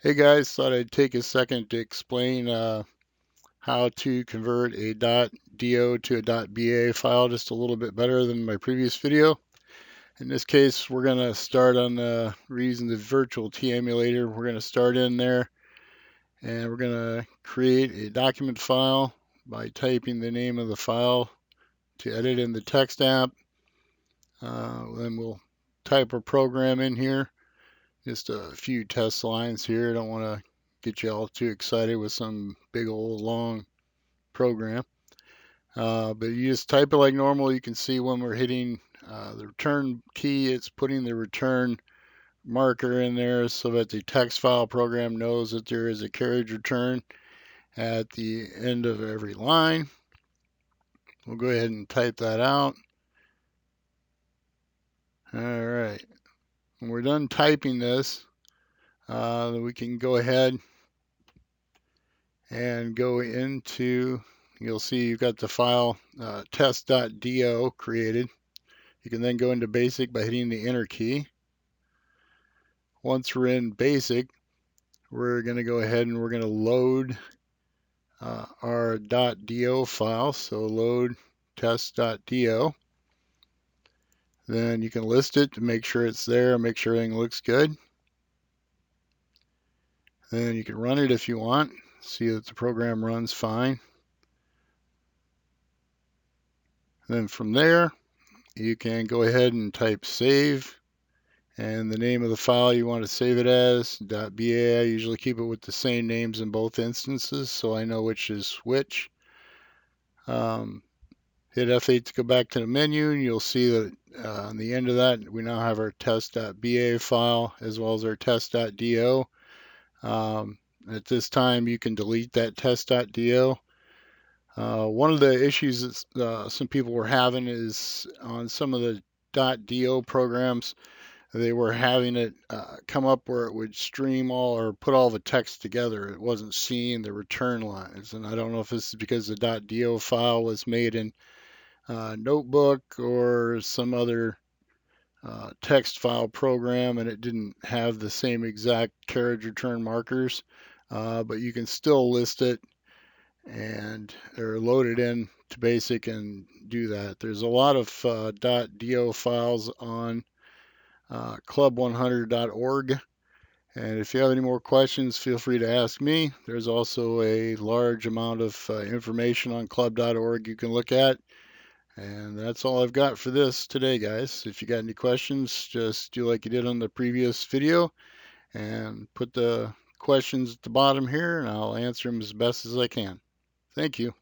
Hey guys, thought I'd take a second to explain how to convert a .do to a .ba file just a little bit better than my previous video. In this case, we're going to start on we're using the virtual T emulator. We're going to start in there and we're going to create a document file by typing the name of the file to edit in the text app. Then we'll type a program in here. Just a few test lines here. Don't want to get you all too excited with some big old long program. But you just type it like normal. You can see when we're hitting the return key, it's putting the return marker in there so that the text file program knows that there is a carriage return at the end of every line. We'll go ahead and type that out. All right. When we're done typing this, we can go ahead and go into, you'll see you've got the file test.do created. You can then go into basic by hitting the enter key. Once we're in basic, we're going to go ahead and we're going to load our .do file. So load test.do. Then you can list it to make sure it's there, make sure everything looks good. Then you can run it if you want. See that the program runs fine. Then from there, you can go ahead and type save and the name of the file you want to save it as .ba. I usually keep it with the same names in both instances so I know which is which. Hit F8 to go back to the menu and you'll see that on the end of that we now have our test.ba file as well as our test.do. At this time you can delete that test.do. One of the issues that some people were having is on some of the .do programs, they were having it come up where it would stream all or put all the text together. It wasn't seeing the return lines. And I don't know if this is because the .do file was made in Notebook or some other text file program and it didn't have the same exact carriage return markers. But you can still list it and or load it in to basic and do that. There's a lot of .do files on club100.org. And if you have any more questions, feel free to ask me. There's also a large amount of information on club.org you can look at. And that's all I've got for this today, guys. If you got any questions, just do like you did on the previous video and put the questions at the bottom here, and I'll answer them as best as I can. Thank you.